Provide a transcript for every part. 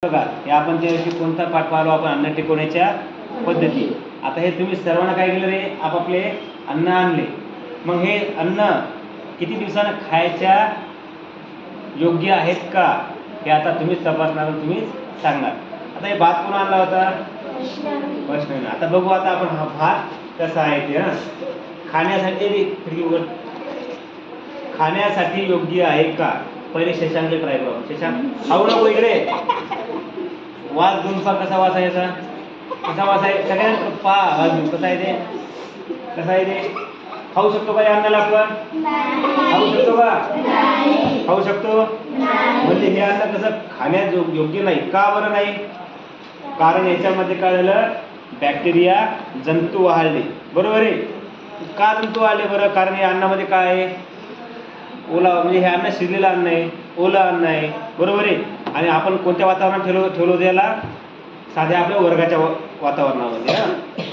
बघा हे आपण त्या दिवशी कोणता पाठ पाहिलो आपण अन्न टिकवण्याच्या पद्धती. आता हे तुम्ही सर्वांना काय केलं रे, आपापले अन्न आणले. मग हे अन्न किती दिवसानं खायच्या योग्य आहेत का हे आता तुम्हीच तपासणार आणि तुम्हीच सांगणार. आता हे भात कोण आणला होता? वैष्णवीने. आता बघू आता आपण हा भात कसा आहे ते खाण्यासाठी योग्य आहे का. पहिले शशांकले ट्राय करू. शशांक खाऊ नको इकडे. वास घेऊन पा कसा वास आहे याचा, कसा वास आहे सगळ्यांना पा वास घेऊन कसा आहे ते, कसा आहे ते. खाऊ शकतो का या अन्नाला आपण? खाऊ शकतो का? खाऊ शकतो म्हणजे हे अन्न कसं खाण्यात योग्य नाही. का बरं नाही? कारण याच्यामध्ये काय झालं, बॅक्टेरिया जंतू वाढले. बरोबर आहे. का जंतू वाढले बरं? कारण या अन्नामध्ये काय आहे, ओला म्हणजे हे अन्न शिजलेलं अन्न आहे, ओलं अन्न आहे. बरोबर आहे. आणि आपण कोणत्या वातावरणात ठेवलो त्याला? साध्या आपल्या वर्गाच्या वातावरणामध्ये.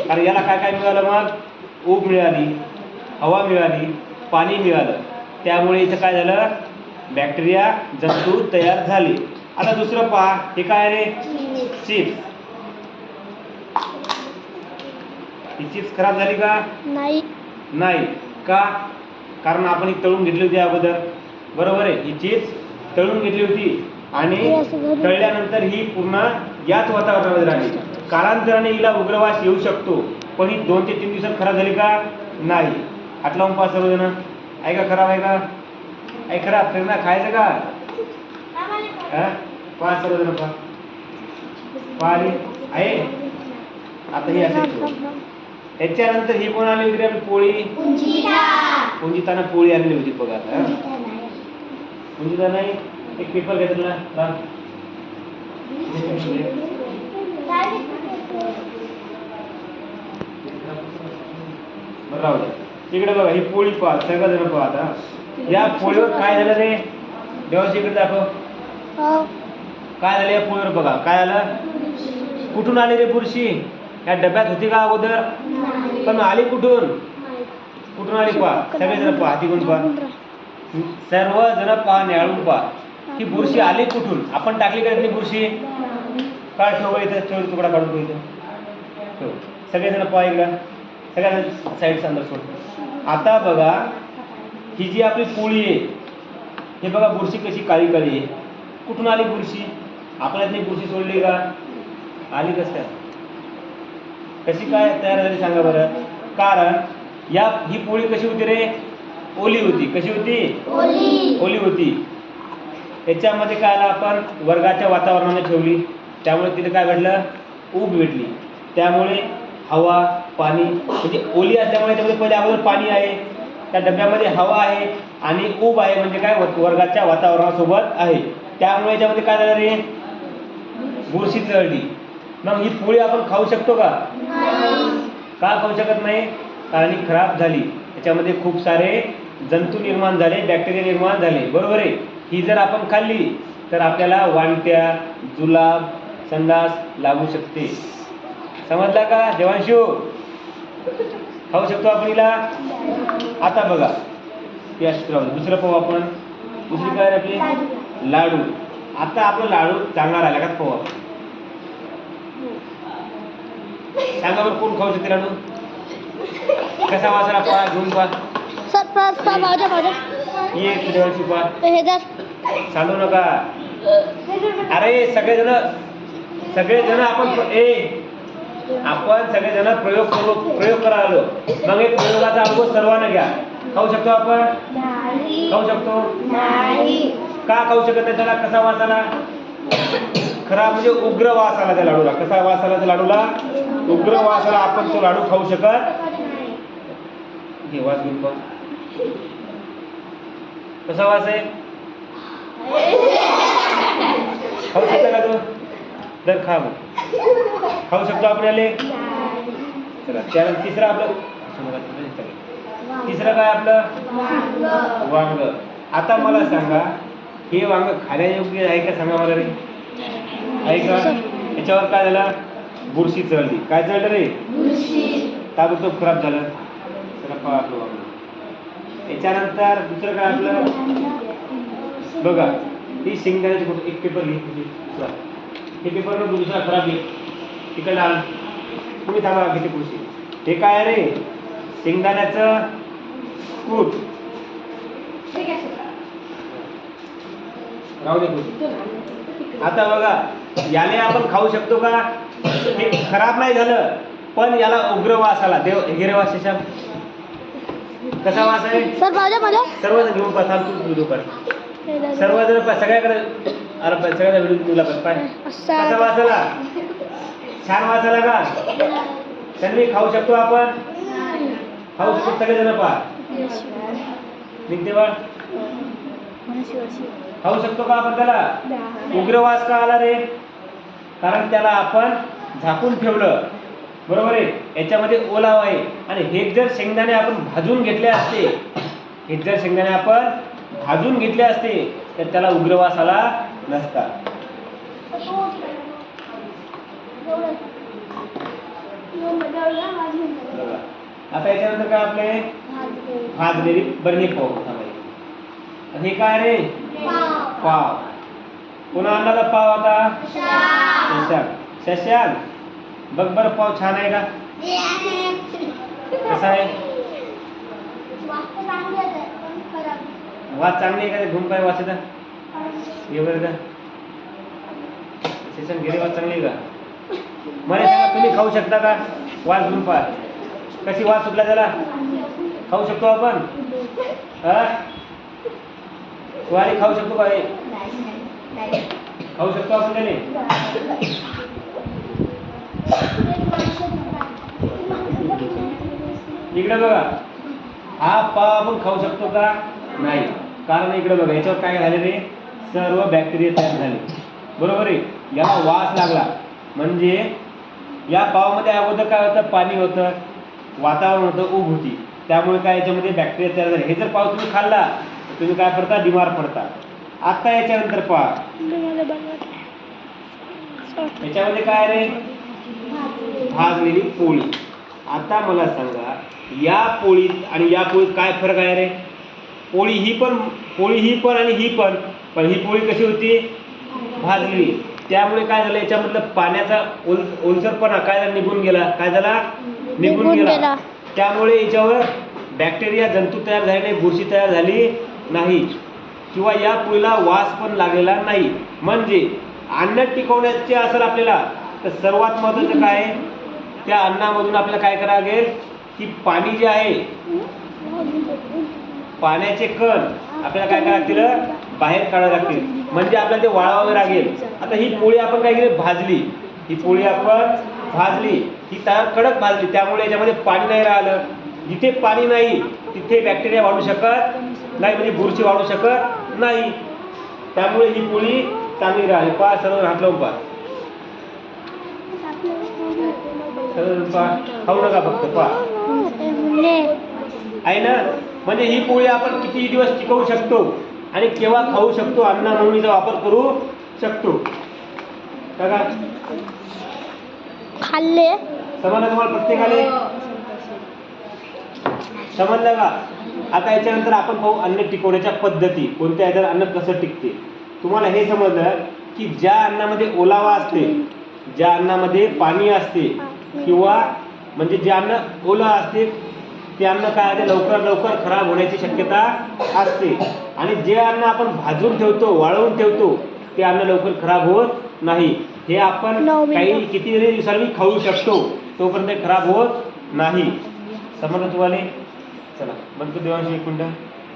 कारण याला काय काय मिळालं मग? ऊब मिळाली, हवा मिळाली, पाणी मिळालं. त्यामुळे इथं काय झालं, बॅक्टेरिया जंतू तयार झाले. आता दुसरं पहा, हे काय रे? चिप्स. ही चिप्स खराब झाली का? नाही. का? कारण आपण ही तळून घेतली होती अगोदर. बरोबर आहे. ही चिप्स तळून घेतली होती आणि तळल्यानंतर ही पूर्ण याच वातावरणामध्ये राहिली. कालांतराने हिला उग्रवास येऊ शकतो, पण ही 2 ते 3 दिवसात खराब झाली का? नाही. हात लावून पहा सर्वजण. आहे का खराब आहे का? आहे खराब. फिरणा खायचं का? पहा सर्वजण पहा. पाहिली आहे. आता ही अशी याच्यानंतर ही कोण आली होती आपली? पोळी. पुंजितानं पोळी आणली होती बघा. आता पुंजिता नाही, एक पेपर घेतला ना. बरं राहू द्या. इकडे बघा ही पोळी पहा, सगळं जण पहा. आता या पोळीवर काय झालं रे? देवाशी इकडे दाखव. काय झालं या पोळीवर बघा. काय आलं? कुठून आली रे बुरशी? या डब्यात होती का अगोदर? पण आली कुठून? कुठून आली पहा. सगळेजण पहा, हाती घेऊन पहा. सर्व जण पहा, निहाळून पहा. ही बुरशी आली कुठून? आपण टाकली का नाही बुरशी? काढ ठेव इथं, ठेव तुकडा काढून ठेव. सगळेजण पहा इकडं. सगळ्यांना साईड अंदर सोड. आता बघा ही जी आपली पोळी आहे, हे बघा बुरशी कशी काळी काळी आहे. कुठून आली बुरशी? आपल्यातली बुरशी सोडली का? आली कसं काय? कशी काय तयार झाली सांगा बरं. कारण ही पोळी कशी होती रे? ओली होती. कशी होती? ओली होती. याच्यामध्ये काय आलं, आपण वर्गाच्या वातावरणाने ठेवली, त्यामुळे तिथे काय घडलं? ऊब भेटली. त्यामुळे हवा पाणी म्हणजे ओली असल्यामुळे त्यामध्ये पहिले अगोदर पाणी आहे, त्या डब्यामध्ये हवा आहे आणि ऊब आहे, म्हणजे काय वर्गाच्या वातावरणासोबत आहे. त्यामुळे याच्यामध्ये काय झालं रे? बुरशी चढली. मग ही पोळी आपण खाऊ शकतो का? का खाऊ शकत नाही? कारण ही खराब झाली. याच्यामध्ये खूप सारे जंतू निर्माण झाले, बॅक्टेरिया निर्माण झाले. बरोबर आहे. ही जर आपण खाल्ली तर आपल्याला वांट्या, जुलाब, संडास लागू शकते. समजला का देवांशू? खाऊ शकतो आपण हिला. आता बघा दुसरं पाहू आपण. दुसरी काय आपली? लाडू. आता आपलं लाडू चांगला राहिला का पाहू. सांगा बरं कोण खाऊ शकते लाडू? कसा वासरा पहा, घेऊन पहा. ये देवांशी पहा. चालू नका. अरे सगळेजण आपण सगळेजण प्रयोग करा आलो. मग एक प्रयोगाचा अनुभव सर्वांना घ्या. खाऊ शकतो आपण? खाऊ शकतो? का खाऊ शकत नाही? त्याला कसा वास आला? खराब म्हणजे उग्र वास आला त्या लाडूला. कसा वास आला त्या लाडूला? उग्र वास आला. आपण तो लाडू खाऊ शकत हे वास घेऊन पहा. कसा वास आहे? खाऊ शकता का तो? जर खा खाऊ शकतो आपल्याला. चला त्यानंतर तिसरं आपलं काय आपलं? वांग. आता मला सांगा हे वांग खाण्यायोग्य आहे का? सांगा मला रे. आहे का? याच्यावर काय झालं? बुरशी चढली. काय चढलं रे? ताबडतोब खराब झालं. चला पहा आपलं वांग. याच्यानंतर दुसरं काय आपलं? बघा ही शेंगदाण्याची एक पेपर घे. हे पेपर नको दुसरा खराब घे तिकडे आण तुम्ही थांबा किती खुशी हे काय रे शेंगदाण्याचं कूट राहू दे खुशी आता बघा याने आपण खाऊ शकतो का हे खराब नाही झालं पण याला उग्र वास आला देव गिरे वास कसा वास आहे सर माझ्या सर्वजण घेऊन पाहा थांब तू व्हिडिओ कर सर्वजण सगळ्याकडे अरे सगळ्याचा व्हिडिओ तुला पाय कसा वास आला छान वास आला का त्यांनी खाऊ शकतो आपण खाऊ शकतो सगळेजण पहा निघते बाळ खाऊ शकतो का आपण त्याला उग्र वास का आला रे कारण त्याला आपण झाकून ठेवलं बरोबर आहे याच्यामध्ये ओलावा आहे आणि हे जर शेंगदाणे आपण भाजून घेतले असते हे जर शेंगदाणे आपण भाजून घेतले असते तर त्याला उग्र वास आला नसता आता याच्यानंतर काय आपले भाजलेली बरणी पाव हे काय रे पाव पुन्हा आणला पाव आता शशांक शशांक बघ बरं पाव छान आहे का कसा आहे वास चांगली आहे का घेऊन पाय वास येतं ये बरं का शशांक गेले वास चांगली आहे का मला सांगा तुम्ही खाऊ शकता का वास घेऊन पहा कशी वास सुटला त्याला खाऊ शकतो आपण वारी खाऊ शकतो का हे खाऊ शकतो आपण त्याने इकडे बघा हा पाव आपण खाऊ शकतो का नाही कारण इकडे बघा याच्यावर काय झाले रे सर्व बॅक्टेरिया तयार झाले बरोबर आहे याला वास लागला म्हणजे या पावामध्ये अगोदर काय होतं पाणी होतं वातावरण होतं ऊब होती त्यामुळे काय याच्यामध्ये बॅक्टेरिया तयार झाले हे जर पाव तुम्ही खाल्ला तर तुम्ही काय करता बिमार पडता आता याच्यानंतर पहा याच्यामध्ये काय रे भाजलेली पोळी आता मला सांगा या पोळीत आणि या पोळीत काय फरक आहे रे पोळी ही पण आणि ही पण ही पोळी कशी होती भाजलेली त्यामुळे काय झालं याच्यामधलं पाण्याचा ओलसरपणा काय झाला निघून गेला काय झाला निघून गेला त्यामुळे याच्यावर बॅक्टेरिया जंतू तयार झाले नाही बुरशी तयार झाली नाही किंवा या पोळीला वास पण लागलेला नाही म्हणजे अन्न टिकवण्याचे असेल आपल्याला तर सर्वात महत्त्वाचं काय त्या अन्नामधून आपल्याला काय करावं लागेल की पाणी जे आहे पाण्याचे कण आपल्याला काय करावं लागतील बाहेर काढावं लागतील म्हणजे आपल्याला ते वाळवावं लागेल आता ही पोळी आपण काय केली भाजली ही पोळी आपण भाजली ही कडक भाजली त्यामुळे याच्यामध्ये पाणी नाही राहिलं जिथे पाणी नाही तिथे बॅक्टेरिया वाढू शकत नाही म्हणजे बुरशी वाढू शकत नाही त्यामुळे ही पोळी चांगली राहिली पहा सर्व हात लावून पहा खाऊ नका फक्त पहा आहे ना म्हणजे ही पोळी आपण किती दिवस टिकवू शकतो आणि केव्हा खाऊ शकतो अन्न म्हणून हिचा वापर करू शकतो का खाल्ले समजलं तुम्हाला प्रत्येकाने समजलं का आता याच्यानंतर आपण पाहू अन्न टिकवण्याच्या पद्धती कोणत्या याच्यात अन्न कसं टिकते तुम्हाला हे समजलं की ज्या अन्नामध्ये ओलावा असते ज्या अन्नामध्ये पाणी असते किंवा म्हणजे जे अन्न ओलं असते ते अन्न काय आहे लवकर खराब होण्याची शक्यता असते आणि जे अन्न आपण भाजून ठेवतो वाळवून ठेवतो ते अन्न लवकर खराब होत नाही हे आपण काही किती दिवसांनी खाऊ शकतो तोपर्यंत खराब होत नाही समजलं तुम्हाला चला बंद देवांशी एक मिनिट